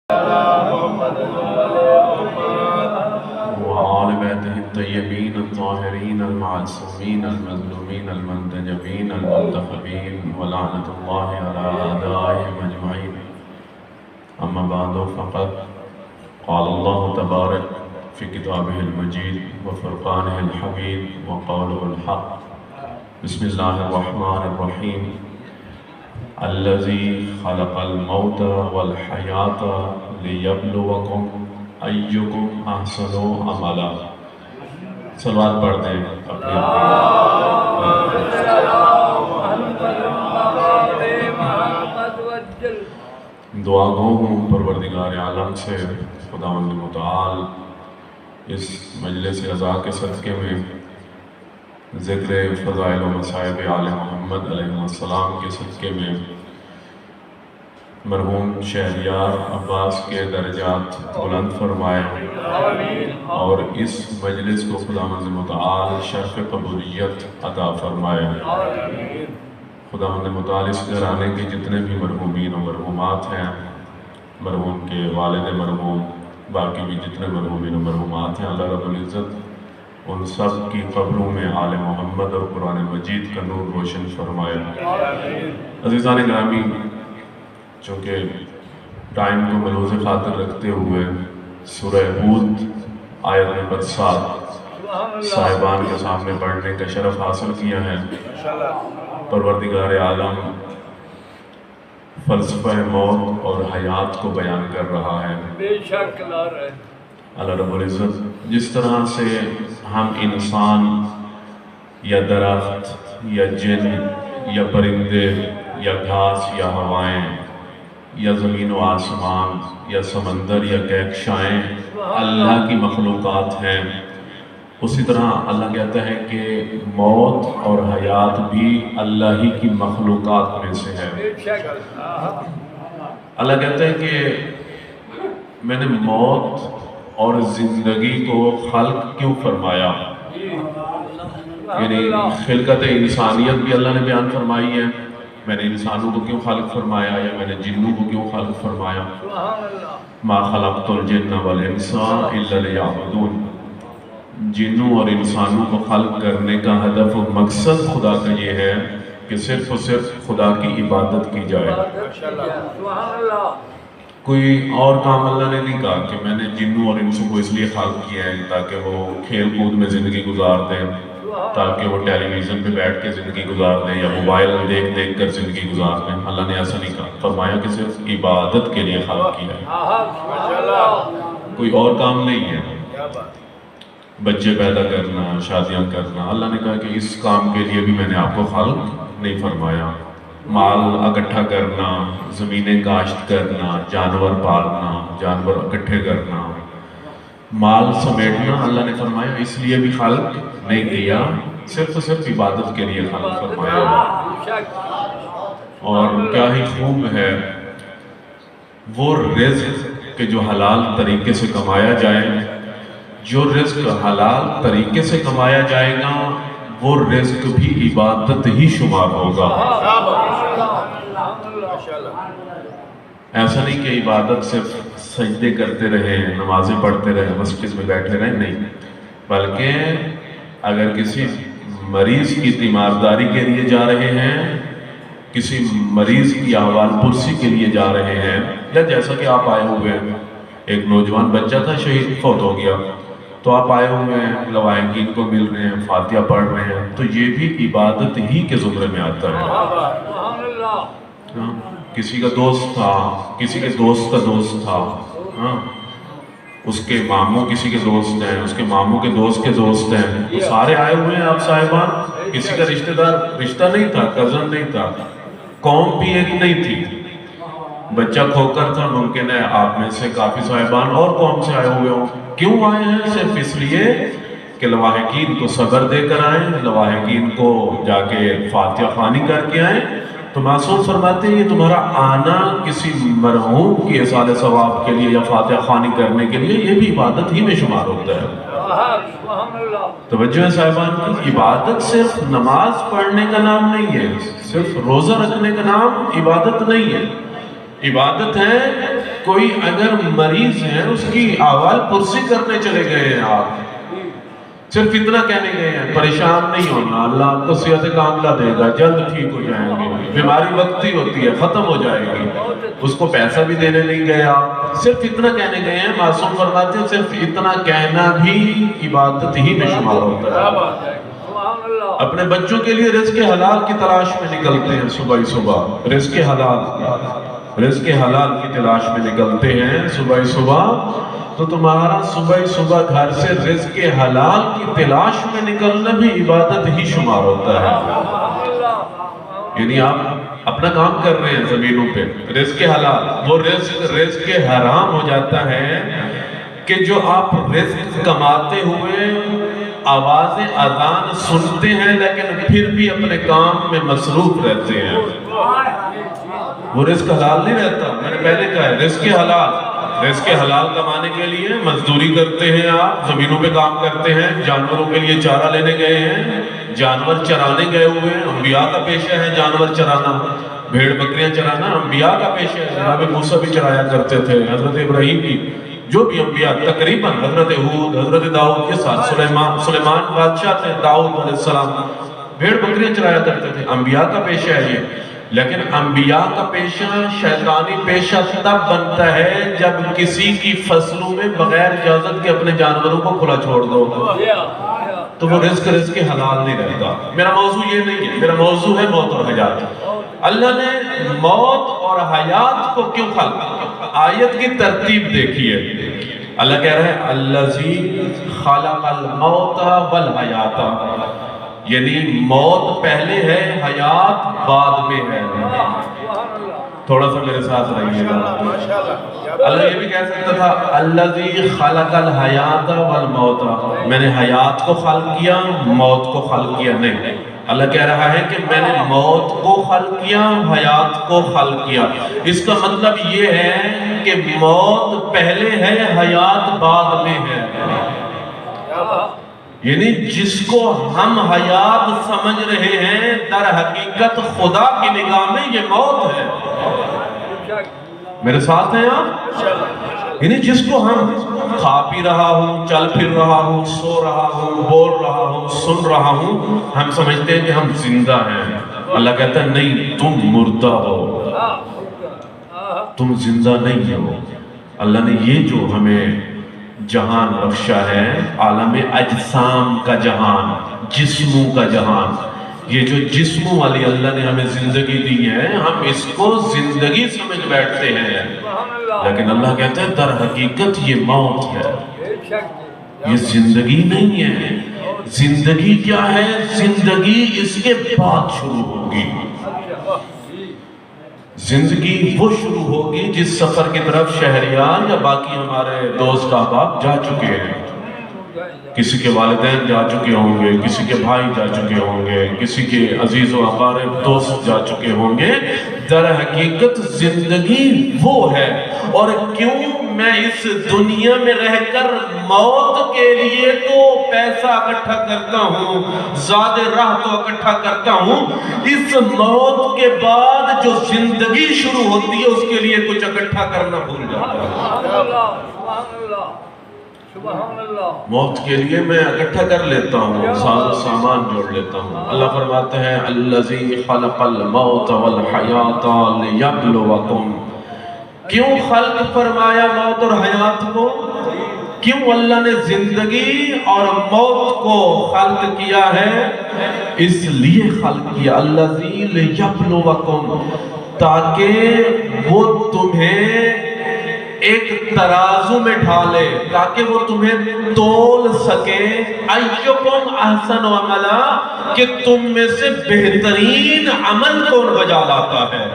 وآل بیتہ الطیبین الطاہرین المعصومین المظلومین المنتجبین المنتخبین ولعنۃ اللہ علی اعدائہم اجمعین اما بعد فقد قال اللہ تبارک فی کتابہ المجید وفرقانہ الحمید وقولہ الحق بسم اللہ الرحمن الرحیم الذی خلق الموت والحیاة لیبلوکم ایکم احسن عملا۔ صلوات پڑھ دیں اپنے دعا گو ہوں پروردگار عالم سے خداوند متعال اس مجلس عزا کے صدقے میں ذکر فضائل و مصائب آل محمد علیہ السلام کے صدقے میں مرحوم شہریار عباس کے درجات بلند فرمائے اور اس مجلس کو خداوند متعال شرف قبولیت عطا فرمائے۔ خداوند متعال اس گھرانے کے جتنے بھی مرحومین و مرحومات ہیں، مرحوم کے والد مرحوم، باقی بھی جتنے مرحومین و مرحومات ہیں، اللہ رب العزت ان سب کی قبروں میں آل محمد اور قرآن مجید کا نور روشن فرمائے۔ عزیزان گرامی، چونکہ ٹائم کو ملحوظ خاطر رکھتے ہوئے سورہ ہود آیت نمبر 7 صاحبان کے سامنے پڑھنے کا شرف حاصل کیا ہے۔ پروردگار عالم فلسفہ موت اور حیات کو بیان کر رہا ہے۔ بے شک اللہ رب العزت جس طرح سے ہم انسان یا درخت یا جن یا پرندے یا گھاس یا ہوائیں یا زمین و آسمان یا سمندر یا کہکشائیں اللہ کی مخلوقات ہیں، اسی طرح اللہ کہتا ہے کہ موت اور حیات بھی اللہ ہی کی مخلوقات میں سے ہے۔ اللہ کہتا ہے کہ میں نے موت اور زندگی کو خلق کیوں فرمایا، یعنی خلقت انسانیت بھی اللہ نے بیان فرمائی ہے، میں نے انسانوں کو کیوں خلق فرمایا یا میں نے جنوں کو کیوں خلق فرمایا۔ ما خلقت الجن والانس الا لیعبدون، جنوں اور انسانوں کو خلق کرنے کا ہدف و مقصد خدا کا یہ ہے کہ صرف اور صرف خدا کی عبادت کی جائے۔ کوئی اور کام اللہ نے نہیں کہا کہ میں نے جنوں اور انسوں کو اس لیے خلق کیا ہے تاکہ وہ کھیل کود میں زندگی گزار دیں، تاکہ وہ ٹیلی ویژن پہ بیٹھ کے زندگی گزار دیں یا موبائل دیکھ دیکھ کر زندگی گزار دیں۔ اللہ نے ایسا نہیں کہا، فرمایا کہ صرف عبادت کے لیے خلق کیا ہے، کوئی اور کام نہیں ہے۔ بچے پیدا کرنا، شادیاں کرنا، اللہ نے کہا کہ اس کام کے لیے بھی میں نے آپ کو خلق نہیں فرمایا۔ مال اکٹھا کرنا، زمینیں کاشت کرنا، جانور پالنا، جانور اکٹھے کرنا، مال سمیٹنا، اللہ نے فرمایا اس لیے بھی خلق نہیں کیا، صرف اور صرف عبادت کے لیے خلق فرمایا۔ اور کیا ہی خوب ہے وہ رزق کہ جو حلال طریقے سے کمایا جائے، جو رزق حلال طریقے سے کمایا جائے گا وہ رزق بھی عبادت ہی شمار ہوگا۔ ایسا نہیں کہ عبادت صرف سجدے کرتے رہے، نمازیں پڑھتے رہے، مسجد میں بیٹھے رہے، نہیں، بلکہ اگر کسی مریض کی تیمارداری کے لیے جا رہے ہیں، کسی مریض کی احوال پرسی کے لیے جا رہے ہیں، یا جیسا کہ آپ آئے ہوئے ہیں، ایک نوجوان بچہ تھا شہید فوت ہو گیا، تو آپ آئے ہوئے ہیں، لواحقین کو مل رہے ہیں، فاتحہ پڑھ رہے ہیں، تو یہ بھی عبادت ہی کے زمرے میں آتا ہے۔ کسی کا دوست تھا، کسی کے دوست کا دوست تھا، اس کے ماموں کسی کے دوست ہیں، اس کے ماموں کے دوست ہیں، تو سارے آئے ہوئے ہیں آپ صاحبان، کسی کا رشتہ نہیں تھا، کزن نہیں تھا، قوم بھی ایک نہیں تھی، بچہ کھوکر تھا، ممکن ہے آپ میں سے کافی صاحبان اور قوم سے آئے ہوئے ہوں۔ کیوں آئے ہیں؟ صرف اس لیے کہ لواحقین کو صبر دے کر آئیں، لواحقین کو جا کے فاتحہ خوانی کر کے آئیں۔ تو معصوم فرماتے ہیں یہ تمہارا آنا کسی مرحوم کی اصالہ ثواب کے لیے یا فاتحہ خوانی کرنے کے لیے، یہ بھی عبادت ہی میں شمار ہوتا ہے۔ توجہ ہے صاحبان کی، عبادت صرف نماز پڑھنے کا نام نہیں ہے، صرف روزہ رکھنے کا نام عبادت نہیں ہے۔ عبادت ہے کوئی اگر مریض ہے اس کی احوال پرسی کرنے چلے گئے ہیں آپ، صرف اتنا کہنے گئے ہیں پریشان نہیں ہونا، اللہ آپ کو صحت کاملہ دے گا، جلد ٹھیک ہو جائیں گے، بیماری وقتی ہوتی ہے، ختم ہو جائے گی، اس کو پیسہ بھی دینے نہیں گئے آپ، صرف اتنا کہنے گئے ہیں۔ معصوم فرماتے ہیں صرف اتنا کہنا بھی عبادت ہی میں شمار ہوتا ہے۔ اپنے بچوں کے لیے رزق حلال کی تلاش میں نکلتے ہیں، صبح ہی صبح رزق حلال کی تلاش میں نکلتے ہیں صبح ہی صبح، تو تمہارا صبح ہی صبح گھر سے رزق حلال کی تلاش میں نکلنا بھی عبادت ہی شمار ہوتا ہے۔ یعنی آپ اپنا کام کر رہے ہیں زمینوں پہ، رزق حلال، وہ رزق حرام ہو جاتا ہے کہ جو آپ رزق کماتے ہوئے آواز اذان سنتے ہیں لیکن پھر بھی اپنے کام میں مصروف رہتے ہیں، وہ رزق حلال نہیں رہتا۔ میں نے پہلے کہا ہے رزق حلال کمانے کے لیے مزدوری کرتے ہیں، آپ زمینوں پہ کام کرتے ہیں، جانوروں کے لیے چارہ لینے گئے ہیں، جانور چرانے گئے ہوئے ہیں، انبیاء کا پیشہ ہے جانور چرانا، بھیڑ بکریاں چرانا انبیاء کا پیشہ ہے۔ جناب موسیٰ بھی چرایا کرتے تھے، حضرت ابراہیم بھی، جو بھی انبیاء تقریباً، حضرت ہود، حضرت داؤد کے ساتھ، سلیمان بادشاہ تھے، داؤد علیہ السلام بھیڑ بکریاں چرایا کرتے تھے، انبیاء کا پیشہ ہے یہ۔ لیکن انبیاء کا پیشہ شیطانی پیشہ تب بنتا ہے جب کسی کی فصلوں میں بغیر اجازت کے اپنے جانوروں کو کھلا چھوڑ دو، تو وہ رزق حلال نہیں رہتا۔ میرا موضوع یہ نہیں ہے، میرا موضوع ہے موت اور حیات۔ اللہ نے موت اور حیات کو کیوں خلق؟ آیت کی ترتیب دیکھیے، اللہ کہہ رہا ہے الذی خلق الموت والحیات، یعنی موت پہلے ہے، حیات بعد میں ہے۔ تھوڑا سا میرے ساتھ رہیے گا۔ اللہ یہ بھی کہہ سکتا تھا الذی خلق الحیات والموت، میں نے حیات کو خلق کیا، موت کو خلق کیا نہیں۔ اللہ کہہ رہا ہے کہ میں نے موت کو خلق کیا، حیات کو خلق کیا۔ اس کا مطلب یہ ہے کہ موت پہلے ہے، حیات بعد میں ہے۔ یعنی جس کو ہم حیات سمجھ رہے ہیں در حقیقت خدا کی نگاہ میں یہ موت ہے۔ میرے ساتھ ہیں آپ؟ یعنی جس کو ہم کھا پی رہا ہوں، چل پھر رہا ہوں، سو رہا ہوں، بول رہا ہوں، سن رہا ہوں، ہم سمجھتے ہیں کہ ہم زندہ ہیں۔ اللہ کہتا ہے نہیں، تم مردہ ہو، تم زندہ نہیں ہو۔ اللہ نے یہ جو ہمیں جہان بخشا ہے، عالم اجسام کا جہان، جسموں کا جہان، یہ جو جسموں والی اللہ نے ہمیں زندگی دی ہے، ہم اس کو زندگی سمجھ بیٹھتے ہیں، لیکن اللہ کہتا ہے در حقیقت یہ موت ہے، یہ زندگی نہیں ہے۔ زندگی کیا ہے؟ زندگی اس کے بعد شروع ہوگی۔ زندگی وہ شروع ہوگی جس سفر کی طرف شہریار یا باقی ہمارے دوست احباب جا چکے ہیں۔ کسی کے والدین جا چکے ہوں گے، کسی کے بھائی جا چکے ہوں گے، کسی کے عزیز و اقارب دوست جا چکے ہوں گے۔ در حقیقت زندگی وہ ہے۔ اور کیوں میں اس دنیا میں رہ کر موت کے لیے تو پیسہ اکٹھا کرتا ہوں، زاد راہ تو اکٹھا کرتا ہوں، اس موت کے بعد جو زندگی شروع ہوتی ہے اس کے لیے کچھ اکٹھا کرنا بھول جاتا ہوں۔ موت کے لیے میں اکٹھا کر لیتا ہوں، سامان جوڑ لیتا ہوں۔ اللہ فرماتے ہیں الذی خلق الموت والحیات لیبلوکم۔ کیوں خلق فرمایا موت اور حیات کو؟ کیوں اللہ نے زندگی اور موت کو خلق کیا ہے؟ اس لیے خلق کیا الذی لیبلوکم، تاکہ وہ تمہیں ایک ترازو میں ڈھالے، تاکہ وہ تمہیں تول سکے، ایکم احسن عملا، کہ تم میں سے بہترین عمل کون بجا لاتا ہے۔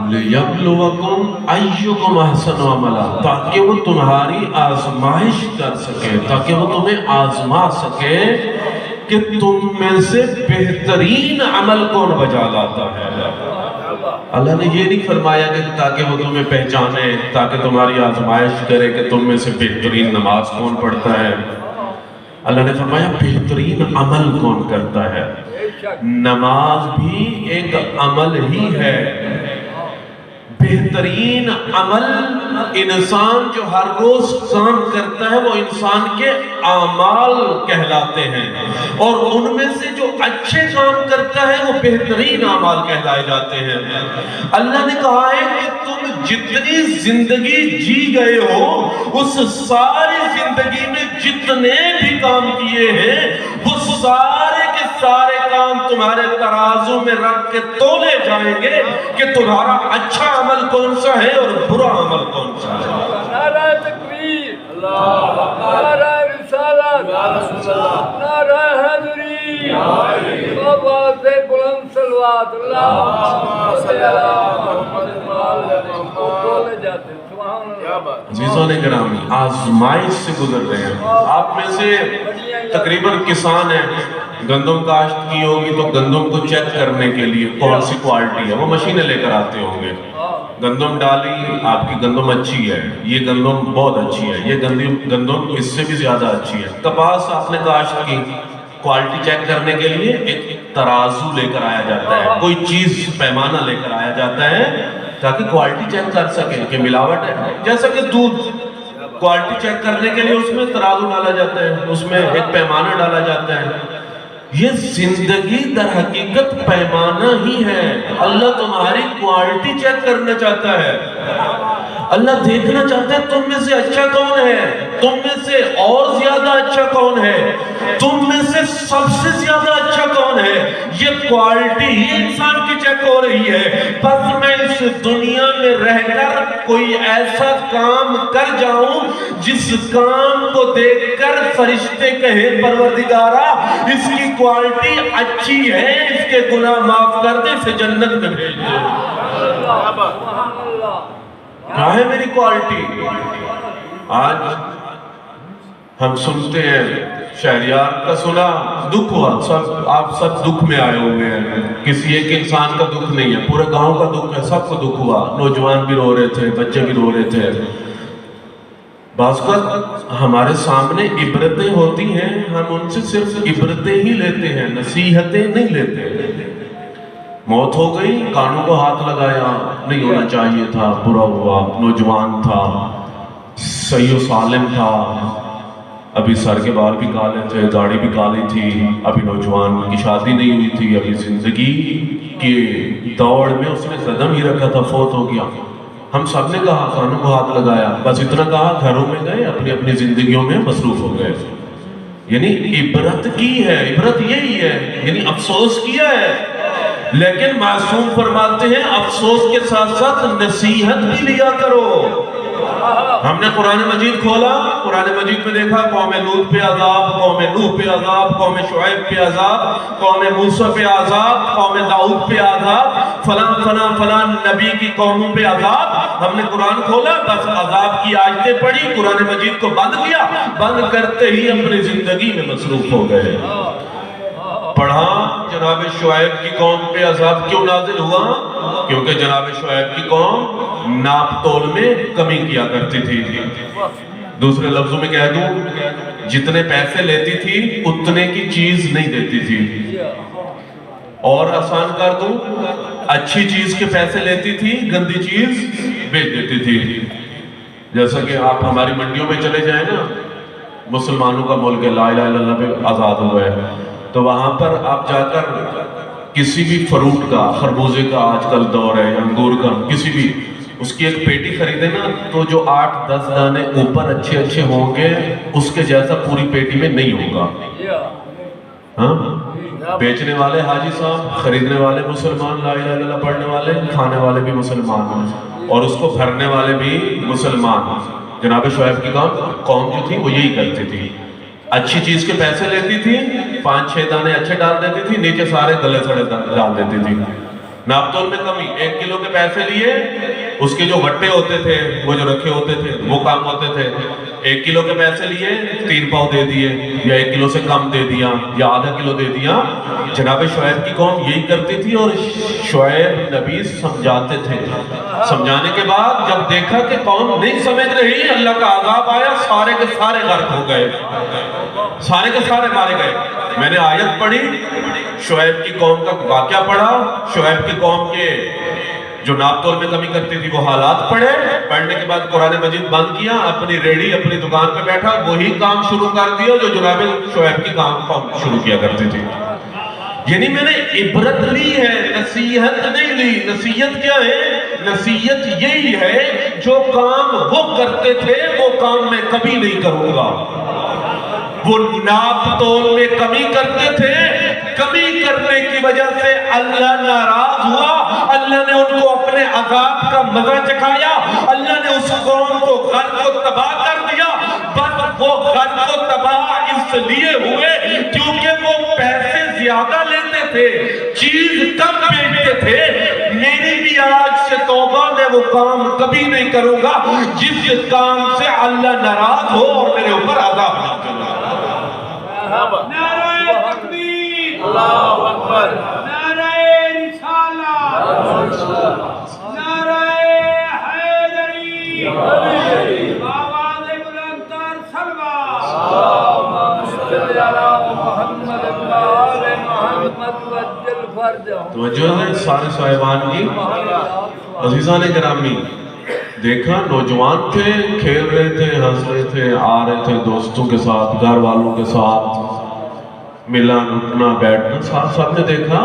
لیبلوکم اَيُّكُمْ أَحْسَنُ عَمَلًا، تاکہ وہ تمہاری آزمائش کر سکے، تاکہ وہ تمہیں آزما سکے کہ تم میں سے بہترین عمل کون بجا لاتا ہے۔ اللہ نے یہ نہیں فرمایا کہ تاکہ وہ تمہیں پہچانے، تاکہ تمہاری آزمائش کرے کہ تم میں سے بہترین نماز کون پڑھتا ہے۔ اللہ نے فرمایا بہترین عمل کون کرتا ہے۔ نماز بھی ایک عمل ہی ہے۔ بہترین عمل انسان جو ہر روز کام کرتا ہے وہ انسان کے اعمال کہلاتے ہیں، اور ان میں سے جو اچھے کام کرتا ہے وہ بہترین اعمال کہلائے جاتے ہیں۔ اللہ نے کہا ہے کہ تم جتنی زندگی جی گئے ہو اس ساری زندگی میں جتنے بھی کام کیے ہیں وہ سارے کے سارے کام تمہارے ترازو میں رکھ کے تولے جائیں گے کہ تمہارا اچھا عمل کون سا ہے اور برا عمل کون سا ہے۔ نعرہ تکبیر، نعرہ رسالت، نعرہ حیدری، آواز بلند صلوات، اللہ صلی عزیزوں نے گرامی، آزمائش سے گزر رہے ہیں۔ آپ میں سے تقریباً کسان ہیں، گندم کاشت کی ہوگی تو گندم کو چیک کرنے کے لیے کون سی کوالٹی ہے وہ مشینیں لے کر آتے ہوں گے۔ گندم ڈالی، آپ کی گندم اچھی ہے، یہ گندم بہت اچھی ہے، یہ گندم اس سے بھی زیادہ اچھی ہے۔ کپاس آپ نے کاشت کی، کوالٹی چیک کرنے کے لیے ایک ترازو لے کر آیا جاتا ہے، کوئی چیز پیمانہ لے کر آیا جاتا ہے تاکہ کوالٹی چیک کر سکیں کہ ملاوٹ ہے۔ جیسا کہ دودھ کوالٹی چیک کرنے کے لیے اس میں ترازو ڈالا جاتا ہے، اس میں ایک پیمانہ ڈالا جاتا ہے۔ یہ زندگی در حقیقت پیمانہ ہی ہے۔ اللہ تمہاری کوالٹی چیک کرنا چاہتا ہے، اللہ دیکھنا چاہتا ہے تم میں سے اچھا کون ہے، تم میں سے اور زیادہ اچھا کون ہے، تم میں سے سب سے زیادہ اچھا کون ہے۔ یہ کوالٹی ہی انسان کی چیک ہو رہی ہے۔ بس میں اس دنیا میں رہ کر کوئی ایسا کام کر جاؤں جس کام کو دیکھ کر فرشتے کہیں پروردگارا اس کی کوالٹی اچھی ہے، اس کے گناہ معاف کر دے، اسے جنت میں بھیج دے۔ کیا ہے میری کوالٹی؟ آج ہم سنتے ہیں، شہریار کا سنا، دکھ ہوا، آپ سب دکھ میں آئے ہوئے ہیں، کسی ایک انسان کا دکھ نہیں ہے، پورے گاؤں کا دکھ ہے، سب کو دکھ ہوا، نوجوان بھی رو رہے تھے، بچے بھی رو رہے تھے۔ بعض وقت ہمارے سامنے عبرتیں ہوتی ہیں، ہم ان سے صرف عبرتیں ہی لیتے ہیں، نصیحتیں نہیں لیتے۔ موت ہو گئی، کانوں کو ہاتھ لگایا، نہیں ہونا چاہیے تھا، برا ہوا، نوجوان تھا، صحیح و سالم تھا، ابھی سر کے بال بھی کالے تھے، داڑھی بھی کالی تھی، ابھی نوجوان کی شادی نہیں ہوئی تھی، ابھی زندگی کے دوڑ میں اس نے قدم ہی رکھا تھا، فوت ہو گیا۔ ہم سب نے کہا، کانوں کو ہاتھ لگایا، بس اتنا کہا، گھروں میں گئے، اپنی اپنی زندگیوں میں مصروف ہو گئے۔ یعنی عبرت کی ہے، عبرت یہی ہے، یعنی افسوس کیا ہے، لیکن معصوم فرماتے ہیں افسوس کے ساتھ ساتھ نصیحت بھی لیا کرو۔ ہم نے قرآن مجید کھولا، قرآن مجید میں دیکھا قوم لوط پہ عذاب، قوم نوح پہ عذاب، قوم شعیب پہ عذاب، قوم موسیٰ پہ عذاب، قوم داؤد پہ عذاب، فلان نبی کی قوموں پہ عذاب۔ ہم نے قرآن کھولا، بس عذاب کی آیتیں پڑھی، قرآن مجید کو بند کیا، بند کرتے ہی اپنی زندگی میں مصروف ہو گئے۔ پڑھا جناب شعیب کی قوم پہ عذاب کیوں نازل ہوا؟ کیونکہ جناب شعیب کی قوم ناپ تول میں کمی کیا کرتی تھی۔ دوسرے لفظوں میں کہہ دوں، جتنے پیسے لیتی تھی اتنے کی چیز نہیں دیتی تھی، اور آسان کر دوں، اچھی چیز کے پیسے لیتی تھی، گندی چیز بیچ دیتی تھی۔ جیسا کہ آپ ہماری منڈیوں میں چلے جائیں نا، مسلمانوں کا ملک ہے، لا الہ الا اللہ پہ آزاد ہوا ہے، تو وہاں پر آپ جا کر کسی بھی فروٹ کا، خربوزے کا آج کل دور ہے، انگور کا، کسی بھی اس کی ایک پیٹی خریدے نا تو جو 8-10 دانے اوپر اچھے اچھے ہوں گے اس کے جیسا پوری پیٹی میں نہیں ہوگا۔ ہاں، بیچنے والے حاجی صاحب، خریدنے والے مسلمان، لا الہ الا اللہ پڑھنے والے، کھانے والے بھی مسلمان ہیں، اور اس کو بھرنے والے بھی مسلمان۔ جناب شعیب کی قوم جو تھی وہ یہی کرتی تھی، اچھی چیز کے پیسے لیتی تھی، 5-6 دانے اچھے ڈال دیتی تھی، نیچے سارے گلے سڑے ڈال دیتی تھی۔ ناپ تول میں کمی، 1 کلو کے پیسے لیے اس کے جو گٹے ہوتے تھے وہ جو رکھے ہوتے تھے وہ کام ہوتے تھے. 1 کلو کے پیسے لیے 3 پاؤ دے دیے, یا 1 کلو سے کم دے دیا, یا آدھا کلو دے دیا. جناب شعیب کی قوم یہی کرتی تھی, اور شعیب نبی سمجھاتے تھے. سمجھانے کے بعد جب دیکھا کہ قوم نہیں سمجھ رہی, اللہ کا عذاب آیا, سارے کے سارے غرق ہو گئے, سارے کے سارے مارے گئے. میں نے آیت پڑھی, شعیب کی قوم کا واقعہ پڑھا, شعیب کی قوم کے جو ناپ تول میں کمی کرتی تھی وہ حالات پڑھے. پڑھنے کے بعد قرآن مجید بند کیا, اپنی ریڑھی اپنی دکان پہ بیٹھا, وہی کام شروع کر دیا جو جناب شعیب کی کام شروع کیا کرتی تھی. یعنی میں نے عبرت لی ہے, نصیحت نہیں لی. نصیحت کیا ہے؟ نصیحت یہی ہے جو کام وہ کرتے تھے وہ کام میں کبھی نہیں کروں گا. وہ ناپ تول میں کمی کرتے تھے, کمی کرنے کی وجہ سے اللہ ناراض ہوا, اللہ نے ان کو اپنے عذاب کا مزہ چکھایا, اللہ نے اس قوم کو غرق و تباہ کر دیا. بس وہ غرق و تباہ اس لیے ہوئے کیونکہ وہ پیسے زیادہ لیتے تھے, چیز کم بیچتے تھے. میری بھی آج سے توبہ, میں وہ کام کبھی نہیں کروں گا جس کام سے اللہ ناراض ہو اور میرے اوپر عذاب نہ کرے. نعرہ تکبیر, اللہ اکبر, نعرہ رسالت, نعرہ حیدری, آواز بلند تر صلوات. اللہم صل علی محمد وآل محمد وجل فرجہم. توجہ ہے سارے صاحبان کی, عزیزان گرامی. دیکھا نوجوان تھے, کھیل رہے تھے, ہنس رہے تھے, آ رہے تھے دوستوں کے ساتھ, گھر والوں کے ساتھ, ملنا اٹھنا بیٹھنا, سب نے دیکھا.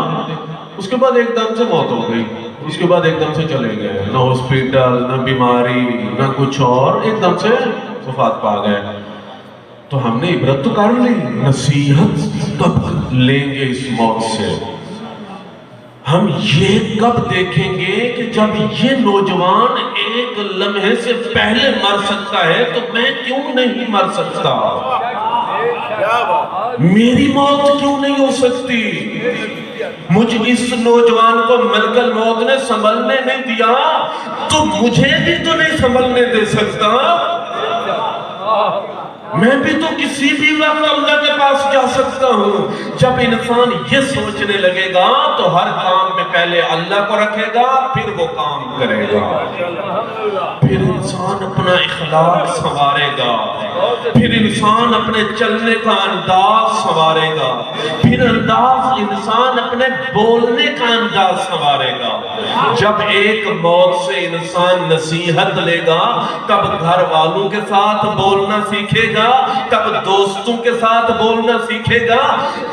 اس کے بعد ایک دم سے موت ہو گئی, اس کے بعد ایک دم سے چلے گئے, نہ ہاسپٹل, نہ بیماری, نہ کچھ اور, ایک دم سے وفات پا گئے. تو ہم نے عبرت تو کر لی, نصیحت کب لیں گے اس موت سے؟ ہم یہ کب دیکھیں گے کہ جب یہ نوجوان ایک لمحے سے پہلے مر سکتا ہے تو میں کیوں نہیں مر سکتا؟ میری موت کیوں نہیں ہو سکتی؟ مجھ اس نوجوان کو ملکل موت نے سنبھلنے نہیں دیا تو مجھے بھی تو نہیں سنبھلنے دے سکتا. میں بھی تو کسی بھی وقت اللہ کے پاس جا سکتا ہوں. جب انسان یہ سوچنے لگے گا تو ہر کام میں پہلے اللہ کو رکھے گا, پھر وہ کام کرے گا. پھر انسان اپنا اخلاق سنوارے گا, پھر انسان اپنے چلنے کا انداز سنوارے گا, پھر انسان اپنے بولنے کا انداز سنوارے گا. جب ایک موت سے انسان نصیحت لے گا تب گھر والوں کے ساتھ بولنا سیکھے گا, تب دوستوں کے ساتھ بولنا سیکھے گا,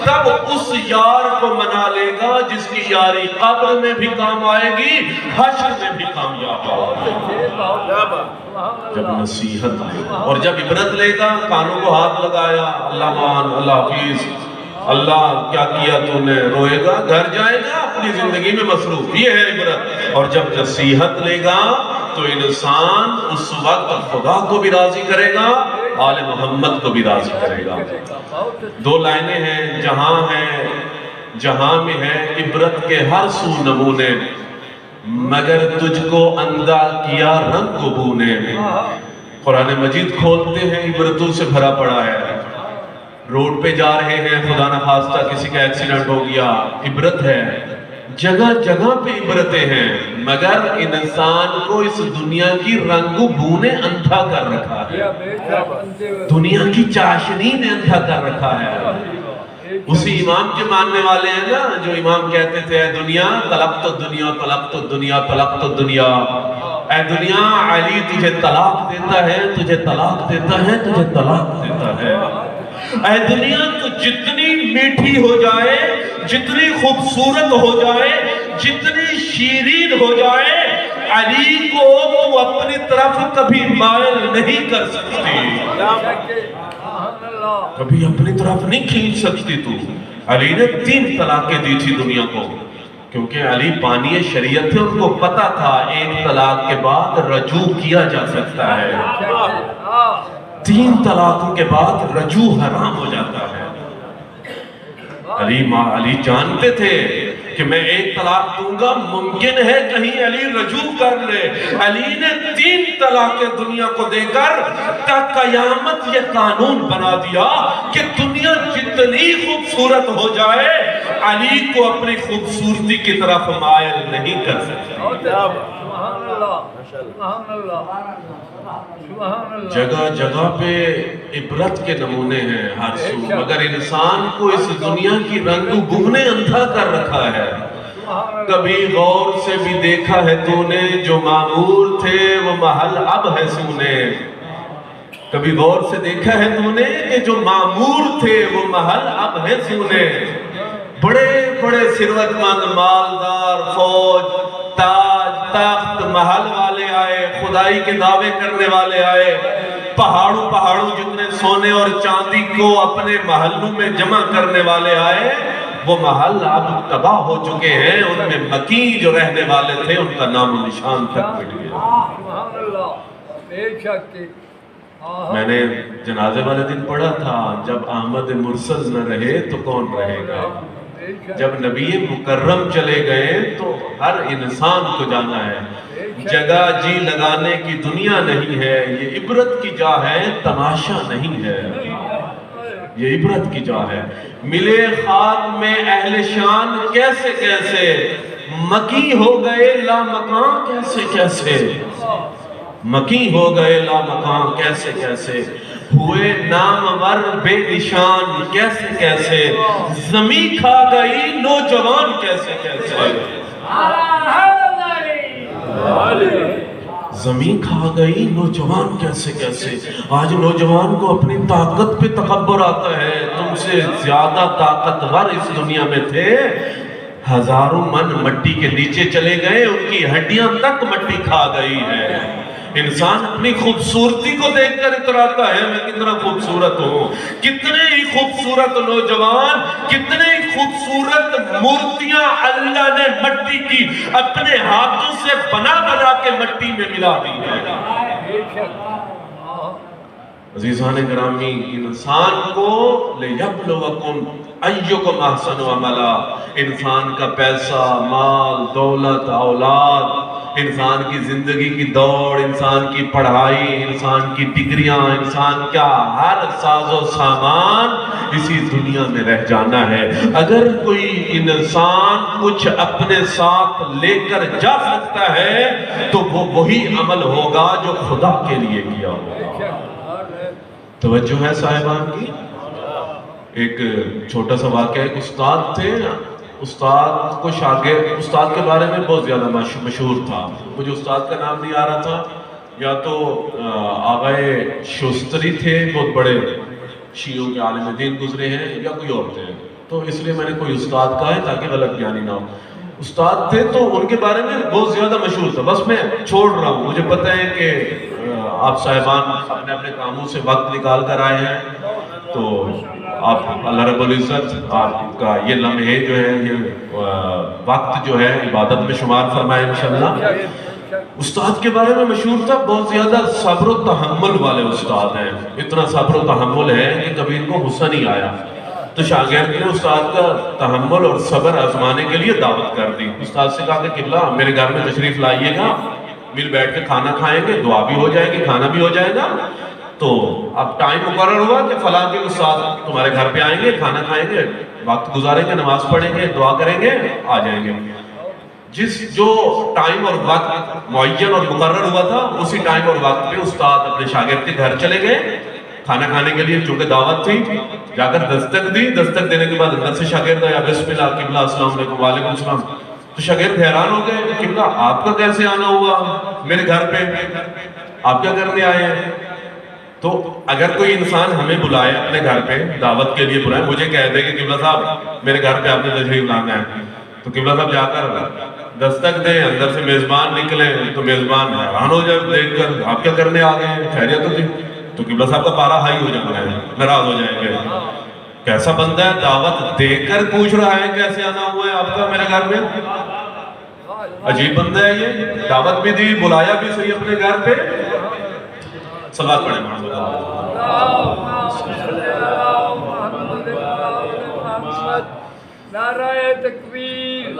تب اس یار کو منا لے گا جس کی یاری قبر میں بھی کام آئے گی, حشر میں بھی کامیاب ہوگا. جب نصیحت لے گا اور جب عبرت لے گا, کانوں کو ہاتھ لگایا, اللہ مان, اللہ حافظ, اللہ کیا کیا تو نے, روئے گا, گھر جائے گا, اپنی زندگی میں مصروف. یہ ہے عبرت. اور جب نصیحت لے گا تو انسان اس وقت خدا کو بھی راضی کرے گا, آل محمد کو بھی راضی کرے گا. 2 لائنیں ہیں, جہاں میں ہے عبرت کے ہر سو نمونے, مگر تجھ کو اندھا کیا رنگ و بو نے. قرآن مجید کھولتے ہیں, عبرتوں سے بھرا پڑا ہے. روڈ پہ جا رہے ہیں, خدا نخواستہ کسی کا ایکسیڈنٹ ہو گیا, عبرت ہے. جگہ جگہ پہ عبرتیں ہیں, مگر انسان کو اس دنیا کی رنگ و بو نے اندھا کر رکھا ہے, دنیا کی چاشنی نے اندھا کر رکھا ہے. اسی امام کے ماننے والے ہیں نا جو امام کہتے تھے, اے دنیا طلب تو دنیا, طلب تو دنیا, طلب تو دنیا. اے دنیا علی تجھے طلاق دیتا ہے, تجھے طلاق دیتا ہے, تجھے طلاق دیتا ہے. اے دنیا تو جتنی میٹھی ہو جائے, جتنی خوبصورت ہو جائے, جتنی شیرین ہو جائے, علی کو تو اپنی طرف کبھی مائل نہیں کر سکتی, کبھی اپنی طرف نہیں کھینچ سکتی تو. علی نے 3 طلاقیں دی تھی دنیا کو, کیونکہ علی بانی شریعت تھے, ان کو پتا تھا 1 طلاق کے بعد رجوع کیا جا سکتا ہے, 3 طلاقوں کے بعد رجوع حرام ہو جاتا ہے. علی جانتے تھے کہ میں ایک طلاق دوں گا، ممکن ہے کہیں علی رجوع کر لے۔ علی نے 3 طلاقیں دنیا کو دے کر تا قیامت یہ قانون بنا دیا کہ دنیا جتنی خوبصورت ہو جائے علی کو اپنی خوبصورتی کی طرف مائل نہیں کر سکتے۔ جگہ جگہ پہ عبرت کے نمونے ہیں ہر سو، مگر انسان کو اس دنیا کی رنگ و بو نے اندھا کر رکھا ہے۔ کبھی غور سے بھی دیکھا ہے تو نے، جو معمور تھے وہ محل اب ہے سونے۔ کبھی غور سے دیکھا ہے تو نے کہ جو معمور تھے وہ محل اب ہے سونے۔ بڑے بڑے ثروت مند مالدار، فوج، تاج، تخت، محل والے آئے، خدائی کے دعوے کرنے والے آئے، پہاڑوں جتنے سونے اور چاندی کو اپنے محلوں میں جمع کرنے والے آئے، وہ محل اب تباہ ہو چکے ہیں۔ ان میں مکی جو رہنے والے تھے ان کا نام و نشان تک مٹ گیا۔ میں نے جنازے والے دن پڑھا تھا، جب احمد مرسل نہ رہے تو کون رہے گا؟ جب نبی مکرم چلے گئے تو ہر انسان کو جانا ہے۔ جگہ جی لگانے کی دنیا نہیں ہے، یہ عبرت کی جا ہے، تماشا نہیں ہے۔ یہ عبرت کی جا ہے۔ ملے خاک میں اہل شان کیسے کیسے، مکی ہو گئے لامکان کیسے کیسے، مکی ہو گئے لامکان کیسے کیسے، ہوئے نامور بے نشان کیسے کیسے، زمین کھا گئی نوجوان کیسے کیسے، زمین کھا گئی نوجوان کیسے کیسے۔ آج نوجوان کو اپنی طاقت پہ تکبر آتا ہے، تم سے زیادہ طاقتور اس دنیا میں تھے، ہزاروں من مٹی کے نیچے چلے گئے، ان کی ہڈیاں تک مٹی کھا گئی ہے۔ انسان اپنی خوبصورتی کو دیکھ کر اتراتا ہے میں کتنا خوبصورت ہوں۔ کتنے ہی خوبصورت نوجوان، کتنے ہی خوبصورت مورتیاں اللہ نے مٹی کی اپنے ہاتھوں سے بنا بنا کے مٹی میں ملا دی ہے۔ عزیزان گرامی، انسان کو لِيَبْلُوَكُمْ أَيُّكُمْ أَحْسَنُ عَمَلًا، انسان کا پیسہ، مال، دولت، اولاد، انسان کی زندگی کی دوڑ، انسان کی پڑھائی، انسان کی ڈگریاں، انسان کا ہر ساز و سامان اسی دنیا میں رہ جانا ہے۔ اگر کوئی انسان کچھ اپنے ساتھ لے کر جا سکتا ہے تو وہ وہی عمل ہوگا جو خدا کے لیے کیا ہوگا۔ توجہ ہے صاحبان کی؟ ایک چھوٹا سا واقعہ، ایک استاد تھے، استاد کو شاگرد، استاد کے بارے میں بہت زیادہ مشہور تھا، مجھے استاد کا نام نہیں آ رہا تھا، یا تو آغائے شوستری تھے، بہت بڑے شیعوں کے عالم دین گزرے ہیں، یا کوئی اور تھے، تو اس لیے میں نے کوئی استاد کہا ہے تاکہ غلط بیانی نہ ہو۔ استاد تھے تو ان کے بارے میں بہت زیادہ مشہور تھا، بس میں چھوڑ رہا ہوں، مجھے پتہ ہے کہ آپ صاحبان اپنے اپنے کاموں سے وقت نکال کر آئے ہیں، تو آپ اللہ رب العزت آپ کا یہ لمحے جو ہے، یہ وقت جو ہے عبادت میں شمار فرمائے انشاءاللہ۔ استاد کے بارے میں مشہور تھا، بہت زیادہ صبر و تحمل والے استاد ہیں، اتنا صبر و تحمل ہے کہ کبھی ان کو غصہ نہیں آیا۔ تو شاگرد نے استاد کا تحمل اور صبر آزمانے کے لیے دعوت کر دی۔ استاد سے کہا کہ قبلہ میرے گھر میں تشریف لائیے گا، مل بیٹھ کے کھانا کھائیں گے، دعا بھی ہو جائے گی، کھانا بھی ہو جائے گا۔ تو اب ٹائم مقرر ہوا کہ فلاں دن استاد تمہارے گھر پہ آئیں گے، کھانا کھائیں گے، وقت گزاریں گے، نماز پڑھیں گے، دعا کریں گے، آ جائیں گے۔ جو ٹائم اور وقت معین اور مقرر ہوا تھا، اسی ٹائم اور وقت پہ استاد اپنے شاگرد کے گھر چلے گئے کھانا کھانے کے لیے، چونکہ دعوت تھی۔ جا کر دستک دی، دستک دینے کے بعد اندر سے شاگرد آیا، بسم اللہ، قبلہ السلام علیکم، وعلیکم السلام۔ تو شاگرد حیران ہو گئے، قبلہ آپ کا کیسے آنا ہوا میرے گھر پہ، آپ کیا کرنے آئے ہیں؟ تو اگر کوئی انسان ہمیں بلائے اپنے گھر پہ دعوت کے لیے بلائے، مجھے کہہ دے کہ قبلہ صاحب میرے گھر پہ آپ نے تشریف لانا ہے، تو قبلہ صاحب جا کر دستک دیں، اندر سے میزبان نکلیں، تو میزبان حیران ہو جائے دیکھ کر آپ کیا کرنے آ گئے ہیں، خیریت تو تھی؟ تو قبلہ صاحب کا پارا ہائی ہو جانا ہے، ناراض ہو جائیں گے۔ کیسا بندہ ہے، دعوت دے کر پوچھ رہا ہے کیسے آنا ہوا ہے آپ کا میرے گھر میں؟ عجیب بندہ ہے یہ، دعوت بھی دی، بلایا بھی صحیح اپنے گھر پہ۔ صلوات پڑھیں محمد نعرہ تکبیر،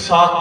7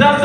10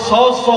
100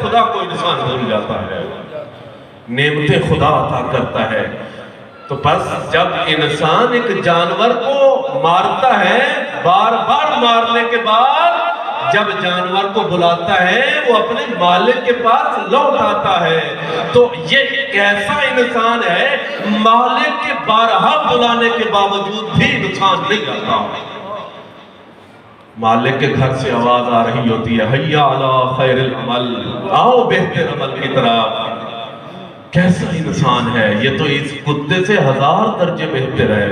خدا کو انسان بھول جاتا ہے، نعمتیں خدا عطا کرتا ہے۔ تو بس جب انسان ایک جانور کو مارتا ہے، بار بار مارنے کے بعد جب جانور کو بلاتا ہے وہ اپنے مالک کے پاس لوٹ آتا ہے۔ تو یہ ایک ایسا انسان ہے مالک کے بارہا بلانے کے باوجود بھی انسان نہیں آتا۔ مالک کے گھر سے آواز آ رہی ہوتی ہے، حیا علی خیر العمل، آؤ بہتر عمل کی طرف۔ کیسا انسان ہے یہ، تو اس کتے سے 1000 درجے بہتر ہے،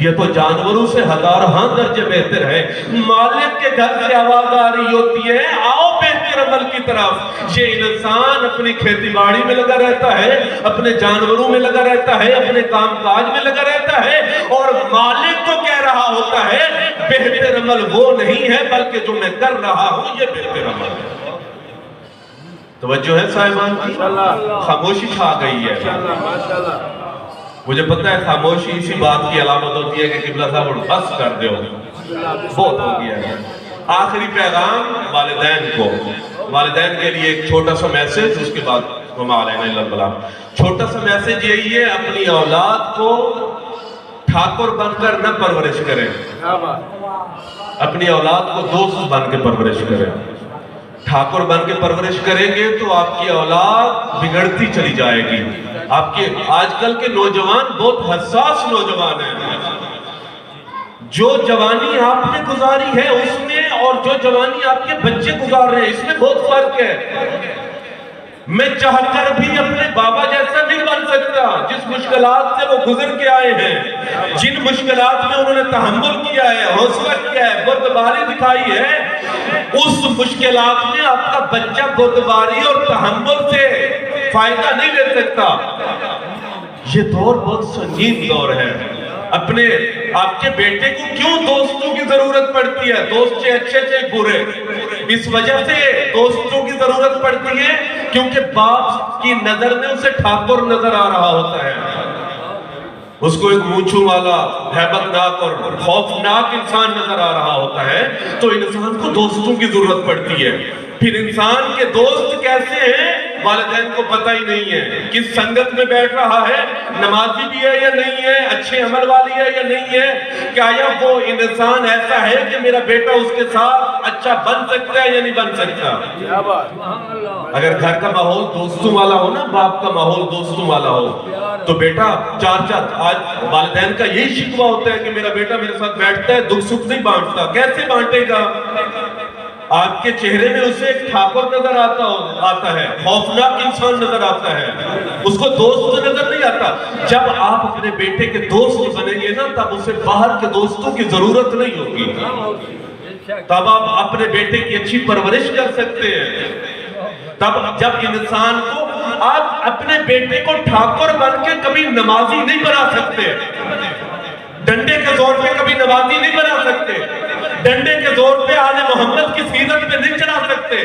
یہ تو جانوروں سے 1000 درجے بہتر ہے۔ مالک کے گھر سے آواز آ رہی ہوتی ہے، آؤ بہتر عمل کی طرف۔ یہ انسان اپنی کھیتی باڑی میں لگا رہتا ہے، اپنے جانوروں میں لگا رہتا ہے، اپنے کام کاج میں لگا رہتا ہے، اور مالک کو کہہ رہا ہوتا ہے بہتر عمل وہ نہیں ہے بلکہ جو میں کر رہا ہوں یہ بہتر عمل ہے۔ توجہ ہے صاحبان کی؟ خاموشی چھا گئی ہے۔ مجھے پتہ ہے خاموشی اسی بات کی علامت ہوتی ہے کہ قبلہ صاحب بس کر دو، بہت ہو گیا ہے۔ آخری پیغام والدین کو، والدین کے لیے ایک چھوٹا سا میسج، اس کے بعد وما علینا الا البلاغ۔ چھوٹا سا میسج یہی ہے، اپنی اولاد کو ٹھاکر بن کر نہ پرورش کریں، اپنی اولاد کو دوست بن کے پرورش کریں۔ ٹھاکر بن کے پرورش کریں گے تو آپ کی اولاد بگڑتی چلی جائے گی۔ آپ کے آج کل کے نوجوان بہت حساس نوجوان ہیں۔ جو جوانی آپ نے گزاری ہے اس میں اور جو جوانی آپ کے بچے گزار رہے ہیں اس میں بہت فرق ہے۔ میں چاہ کر بھی اپنے بابا جیسا نہیں بن سکتا۔ جس مشکلات سے وہ گزر کے آئے ہیں، جن مشکلات میں انہوں نے تحمل کیا ہے، حوصلہ کیا ہے، بردباری دکھائی ہے، اس مشکلات میں آپ کا بچہ بردباری اور تحمل سے فائدہ نہیں لے سکتا۔ یہ دور بہت سنگین دور ہے۔ اپنے آپ کے بیٹے کو کیوں دوستوں کی ضرورت پڑتی ہے؟ دوست چاہے اچھے چاہے برے، اس وجہ سے دوستوں کی ضرورت پڑتی ہے کیونکہ باپ کی نظر میں اسے ٹھاکر نظر آ رہا ہوتا ہے، اس کو ایک مونچھوں والا ہیبت ناک اور خوفناک انسان نظر آ رہا ہوتا ہے۔ تو انسان کو دوستوں کی ضرورت پڑتی ہے۔ پھر انسان کے دوست کیسے ہیں والدین کو پتہ ہی نہیں ہے، کس سنگت میں بیٹھ رہا ہے، نمازی بھی ہے یا نہیں ہے، اچھے عمل والی ہے یا نہیں ہے، کیا یا وہ انسان ایسا ہے کہ میرا بیٹا اس کے ساتھ اچھا بن سکتا ہے یا نہیں بن سکتا۔ اگر گھر کا ماحول دوستوں والا ہو نا، باپ کا ماحول دوستوں والا ہو، تو بیٹا آج والدین کا یہی شکوہ ہوتا ہے کہ میرا بیٹا میرے ساتھ بیٹھتا ہے، دکھ سکھ نہیں بانٹتا۔ کیسے بانٹے گا؟ آپ کے چہرے میں اسے ایک ٹھاکر نظر آتا ہے، خوفناک انسان نظر آتا ہے، اس کو دوست نظر نہیں آتا۔ جب آپ اپنے بیٹے کے دوست بنیں گے نا تب اسے باہر کے دوستوں کی ضرورت نہیں ہوگی، تب آپ اپنے بیٹے کی اچھی پرورش کر سکتے ہیں۔ تب جب انسان کو آپ اپنے بیٹے کو ٹھاکر بن کے کبھی نمازی نہیں بنا سکتے، ڈنڈے کے زور پہ کبھی نمازی نہیں بنا سکتے، ڈنڈے کے زور پہ آل محمد کی سیرت میں نہیں چلا سکتے۔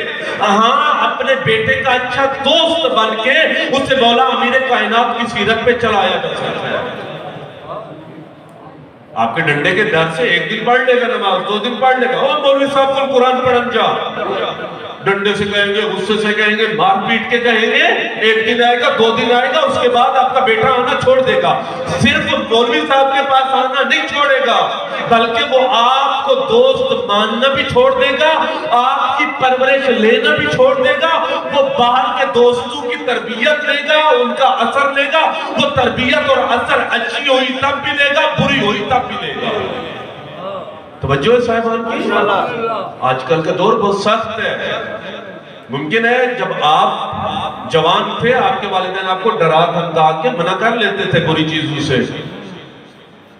ہاں، اپنے بیٹے کا اچھا دوست بن کے اسے مولا امیر کائنات کی سیرت پہ چلایا جا سکتا ہے۔ آپ کے ڈنڈے کے ڈر سے ایک دن پڑھ لے گا نماز، 2 دن پڑھ لے گا، او مولوی صاحب کو قرآن پڑھن جا، ڈنڈے سے کہیں گے، غصے سے کہیں گے، مار پیٹ کے کہیں گے، 1 دن آئے گا، 2 دن آئے گا، اس کے بعد آپ کا بیٹا آنا چھوڑ دے گا۔ صرف مولوی صاحب کے پاس آنا نہیں چھوڑے گا بلکہ وہ آپ کو دوست ماننا بھی چھوڑ دے گا، آپ کی پرورش لینا بھی چھوڑ دے گا۔ وہ باہر کے دوستوں کی تربیت لے گا، ان کا اثر لے گا، وہ تربیت اور اثر اچھی ہوئی تب بھی لے گا، بری ہوئی تب بھی لے گا۔ توجہ ہے صاحبان کی؟ آج کل کا دور بہت سخت ہے۔ ممکن ہے جب آپ جوان تھے آپ کے والدین آپ کو ڈرا دھمکا کے منع کر لیتے تھے بری چیزوں سے،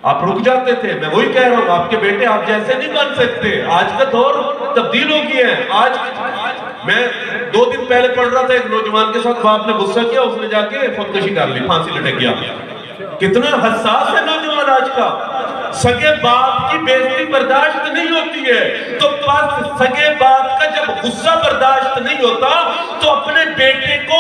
آپ رک جاتے تھے۔ میں وہی کہہ رہا ہوں، آپ کے بیٹے آپ جیسے نہیں بن سکتے۔ آج کا دور تبدیل ہو گیا ہے۔ آج میں 2 دن پہلے پڑھ رہا تھا، ایک نوجوان کے ساتھ باپ نے غصہ کیا، اس نے جا کے خودکشی کر لی، پھانسی لٹک گیا۔ کتنا حساس ہے نوجوان آج کا۔ سگے باپ کی بےعزتی برداشت نہیں ہوتی ہے، تو بس سگے باپ کا جب غصہ برداشت نہیں ہوتا تو اپنے بیٹے کو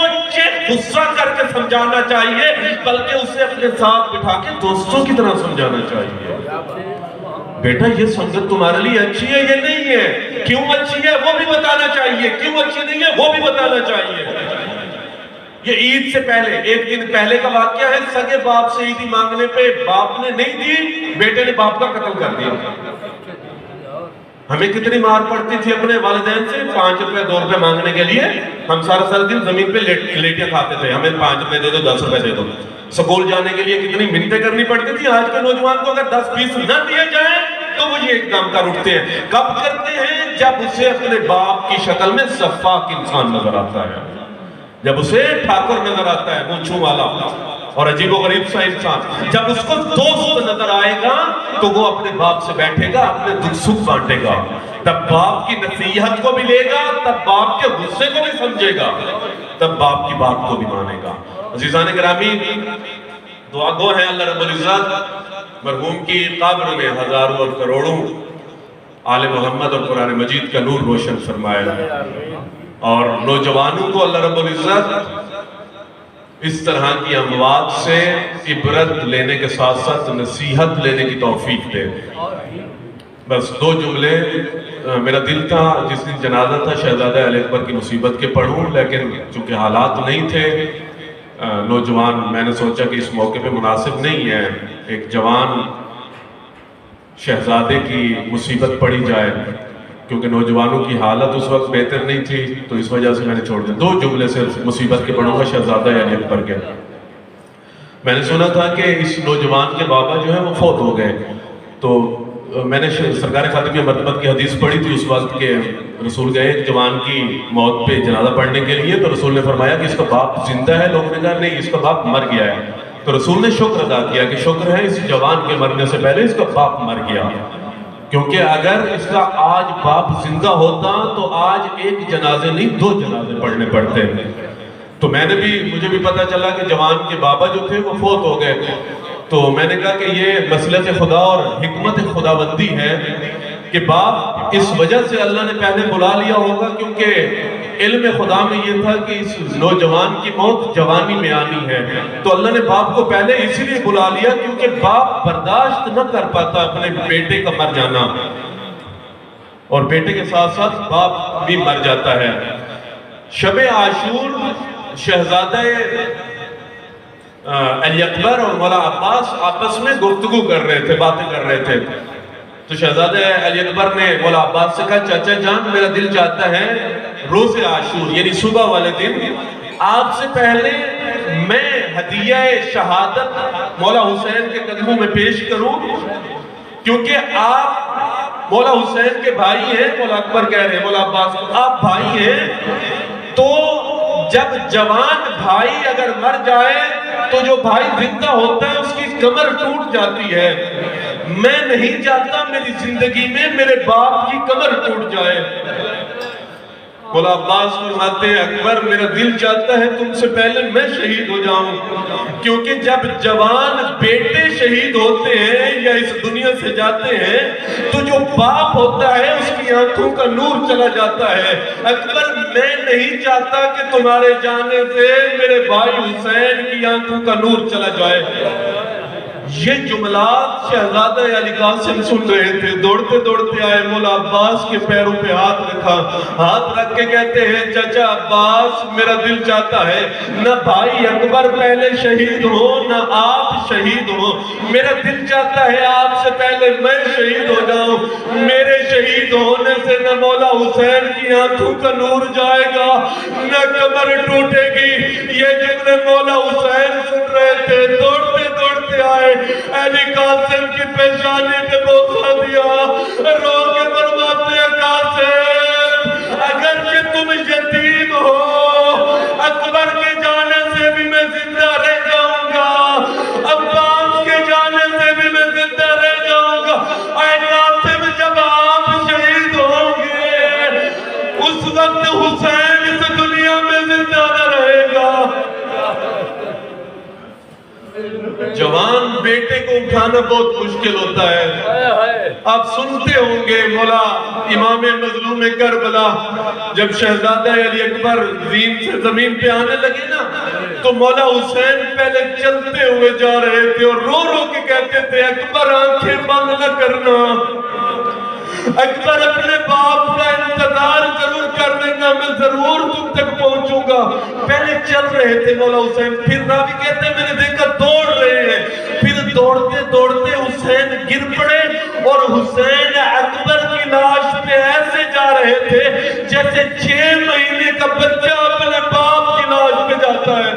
غصہ کر کے سمجھانا چاہیے، بلکہ اسے اپنے ساتھ بٹھا کے دوستوں کی طرح سمجھانا چاہیے۔ بیٹا یہ سنگت تمہارے لیے اچھی ہے یہ نہیں ہے، کیوں اچھی ہے وہ بھی بتانا چاہیے، کیوں اچھی نہیں ہے وہ بھی بتانا چاہیے۔ یہ عید سے پہلے ایک دن پہلے کا واقعہ ہے، سگے باپ سے عیدی مانگنے پہ باپ نے نہیں دی، بیٹے نے باپ کا قتل کر دیا۔ ہمیں کتنی مار پڑتی تھی اپنے والدین سے 5 روپے 2 روپے مانگنے کے لیے، ہم سارا دن زمین پہ لیٹے کھاتے تھے، ہمیں 5 روپے دے دو 10 روپے دے دو۔ سکول جانے کے لیے کتنی منتیں کرنی پڑتی تھی، آج کے نوجوان کو اگر 10-20 نہ دیے جائیں تو وہ یہ ایک کام کر اٹھتے ہیں۔ کب کرتے ہیں؟ جب اسے اپنے باپ کی شکل میں سفاک انسان نظر آتا ہے، جب اسے ٹھاکر نظر آتا ہے مونچھوں والا اور عجیب و غریب سا انسان، جب اس کو دوست نظر آئے گا تو وہ اپنے باپ سے بیٹھے گا، اپنے دکھ سکھ بانٹے گا، تب باپ کی نصیحت کو بھی لے گا، تب باپ کے غصے کو بھی سمجھے گا، تب باپ کی بات کو بھی مانے گا۔ عزیزان گرامی، دعا گو ہیں اللہ رب العزت مرحوم کی قبر میں ہزاروں اور کروڑوں آل محمد اور قرآن مجید کا نور روشن فرمائے، اور نوجوانوں کو اللہ رب العزت اس طرح کی اموات سے عبرت لینے کے ساتھ ساتھ نصیحت لینے کی توفیق دے۔ بس 2 جملے میرا دل تھا جس دن جنازہ تھا شہزادہ علی اکبر کی مصیبت کے پڑھوں، لیکن چونکہ حالات نہیں تھے نوجوان، میں نے سوچا کہ اس موقع پہ مناسب نہیں ہے ایک جوان شہزادے کی مصیبت پڑھی جائے، کیونکہ نوجوانوں کی حالت اس وقت بہتر نہیں تھی، تو اس وجہ سے میں نے چھوڑ دیا۔ 2 جملے صرف مصیبت کے پڑھوں گا شہزادہ علی اکبر کے۔ میں نے سنا تھا کہ اس نوجوان کے بابا جو ہے وہ فوت ہو گئے، تو میں نے سرکار خاتمیہ مرتبت کی حدیث پڑھی تھی اس وقت کہ رسول گئے ایک جوان کی موت پہ جنازہ پڑھنے کے لیے، تو رسول نے فرمایا کہ اس کا باپ زندہ ہے، لوگوں نے کہا نہیں اس کا باپ مر گیا ہے، تو رسول نے شکر ادا کیا کہ شکر ہے اس جوان کے مرنے سے پہلے اس کا باپ مر گیا، کیونکہ اگر اس کا آج باپ زندہ ہوتا تو آج ایک جنازے نہیں 2 جنازے پڑھنے پڑتے۔ تو مجھے بھی پتا چلا کہ جوان کے بابا جو تھے وہ فوت ہو گئے، تو میں نے کہا کہ یہ مصلحت خدا اور حکمت خداوندی ہے کہ باپ اس وجہ سے اللہ نے پہلے بلا لیا ہوگا کیونکہ علم خدا میں یہ تھا کہ اس نوجوان کی موت جوانی میں آنی ہے، تو اللہ نے باپ کو پہلے اسی لیے بلا لیا کیونکہ باپ برداشت نہ کر پاتا اپنے بیٹے کا مر جانا، اور بیٹے کے ساتھ ساتھ باپ بھی مر جاتا ہے۔ شب عاشور شہزادہ علی اکبر اور مولا عباس آپس میں گفتگو کر رہے تھے، باتیں کر رہے تھے، تو شہزادہ علی اکبر نے مولا عباس سے کہا چاچا جان میرا دل چاہتا ہے روز عاشور یعنی صبح والے دن آپ سے پہلے میں ہدیہ شہادت مولا حسین کے قدموں میں پیش کروں، کیونکہ آپ مولا حسین کے بھائی ہیں، مولا اکبر کہہ رہے ہیں مولا عباس کو آپ بھائی ہیں، تو جب جوان بھائی اگر مر جائے تو جو بھائی زندہ ہوتا ہے اس کی کمر ٹوٹ جاتی ہے، میں نہیں چاہتا میری زندگی میں میرے باپ کی کمر ٹوٹ جائے۔ مولا عباس فرماتے ہیں اکبر میرا دل چاہتا ہے تم سے پہلے میں شہید ہو جاؤں، کیونکہ جب جوان بیٹے شہید ہوتے ہیں یا اس دنیا سے جاتے ہیں تو جو باپ ہوتا ہے اس کی آنکھوں کا نور چلا جاتا ہے۔ اکبر میں نہیں چاہتا کہ تمہارے جانے سے میرے بھائی حسین کی آنکھوں کا نور چلا جائے۔ یہ جملات شہزادہ علی قاسم سن رہے تھے، دوڑتے دوڑتے آئے، مولا عباس کے پیروں پہ ہاتھ رکھا، ہاتھ رکھ کے کہتے ہیں چچا عباس میرا دل چاہتا ہے نہ بھائی اکبر پہلے شہید ہو نہ آپ شہید ہو، میرا دل چاہتا ہے آپ سے پہلے میں شہید ہو جاؤں، میرے شہید ہونے سے نہ مولا حسین کی آنکھوں کا نور جائے گا نہ کمر ٹوٹے گی۔ یہ جملے مولا حسین سن رہے تھے، دوڑتے دوڑتے آئے، علی قاسم کی پیشانی پہ بوسہ دیا، رو کے فرماتے ہیں قاسم اگرچہ تم یتیم ہو اکبر کے جانے سے بھی میں زندہ رہ جاؤں گا، عباس کے جانے سے بھی میں زندہ رہ جاؤں گا، اے قاسم جب آپ شہید ہوں گے اس وقت حسین اس دنیا میں زندہ نہ رہے گا۔ جوان بیٹے کو اٹھانا بہت مشکل ہوتا ہے۔ آپ سنتے ہوں گے مولا امام مظلوم کربلا جب شہزادہ علی اکبر زین سے زمین پہ آنے لگے نا تو مولا حسین پہلے چلتے ہوئے جا رہے تھے اور رو رو کے کہتے تھے اکبر آنکھیں بند نہ کرنا، اکبر اپنے باپ کا انتظار ضرور کر لینا، میں ضرور تم تک پہنچوں گا۔ پہلے چل رہے تھے مولا حسین، پھر راوی کہتے ہیں میں نے دیکھا دوڑ رہے ہیں، پھر دوڑتے دوڑتے حسین گر پڑے اور حسین اکبر کی لاش پہ ایسے جا رہے تھے جیسے 6 مہینے کا بچہ اپنے باپ کی لاش پہ جاتا ہے۔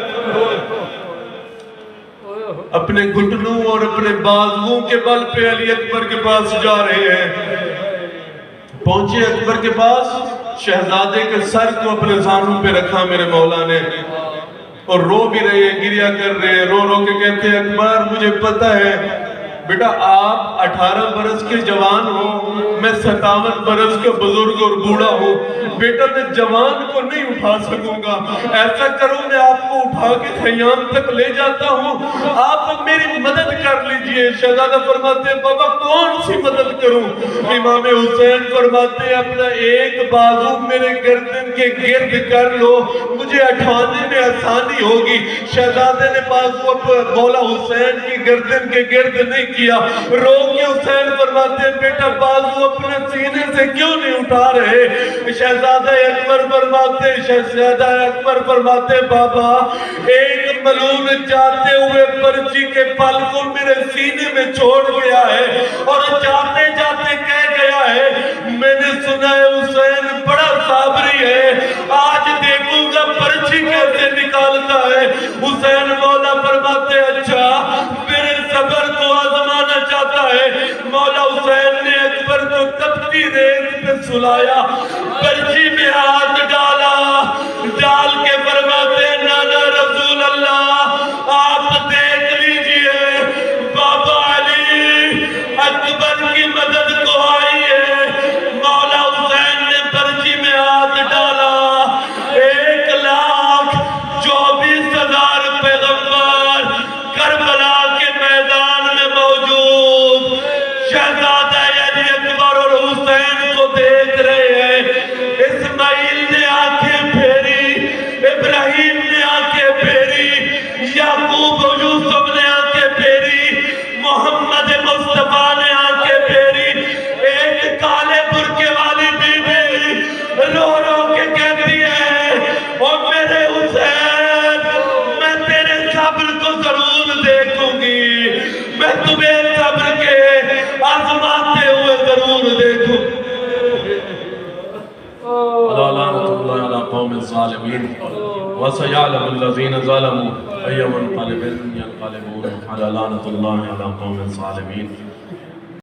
اپنے گھٹنوں اور اپنے بازوؤں کے بل پہ علی اکبر کے پاس جا رہے ہیں۔ پہنچے اکبر کے پاس، شہزادے کے سر کو اپنے زانوں پہ رکھا میرے مولا نے اور رو بھی رہے ہیں، گریا کر رہے ہیں، رو رو کے کہتے ہیں اکبر مجھے پتہ ہے بیٹا آپ 18 برس کے جوان ہو، میں 57 برس کا بزرگ اور بوڑھا ہوں، بیٹا میں جوان کو نہیں اٹھا سکوں گا، ایسا کرو میں آپ کو اٹھا کے خیام تک لے جاتا ہوں، آپ میری مدد کر لیجئے۔ شہزادہ فرماتے ہیں بابا کون سی مدد کروں؟ امام حسین فرماتے ہیں اپنا ایک بازو میرے گردن کے گرد کر لو، مجھے اٹھانے میں آسانی ہوگی۔ شہزادے نے بازو مولا حسین کی گردن کے گرد نہیں کیا، رو کے حسین فرماتے ہیں بیٹا بازو اپنے سینے سے کیوں نہیں اٹھا رہے؟ شہزادہ اکبر فرماتے بابا ایک ملون جاتے ہوئے پرچی کے پل کو میرے سینے میں چھوڑ گیا ہے اور جاتے جاتے کہہ گیا ہے میں نے سنا ہے حسین بڑا صابری ہے، آج دیکھوں گا پرچی کیسے نکالتا ہے۔ حسین مولا فرماتے اچھا میرے صبر کو آزمانا چاہتا ہے۔ مولا حسین نے اکبر کو تپتی ریت پہ سلایا، پرچی میں ہاتھ ڈالا، ڈال کے فرماتے نانا رسول اللہ آپ دیکھ لیجئے بابا علی اکبر کی مدد کو آئی ہے۔ مولا حسین نے پرچی میں ہاتھ ڈالا، 1,24,000 پیغمبر کربلا کے میدان میں موجود، شہزادہ علی اکبر اور حسین کو دیکھ رہے ہیں۔ اسماعیل نے آنکھیں پھیری، ابراہیم نے آنکھیں پھیری، یعقوب و یوسف نے آنکھیں پھیری، محمد مصطفیٰ نے آنکھیں پھیری۔ ایک کالے برقع والی بی بی رو رو کے کہتی ہے او میرے حسین میں تیرے صبر کو ضرور دیکھوں گی، میں تمہیں صبر کے آزماتے ہوئے ضرور دیکھوں گی۔ لعنت اللہ علی قوم الظالمین وسيعلم الذين ظلموا أي منقلب ينقلبون على لعنة الله على قوم الظالمين۔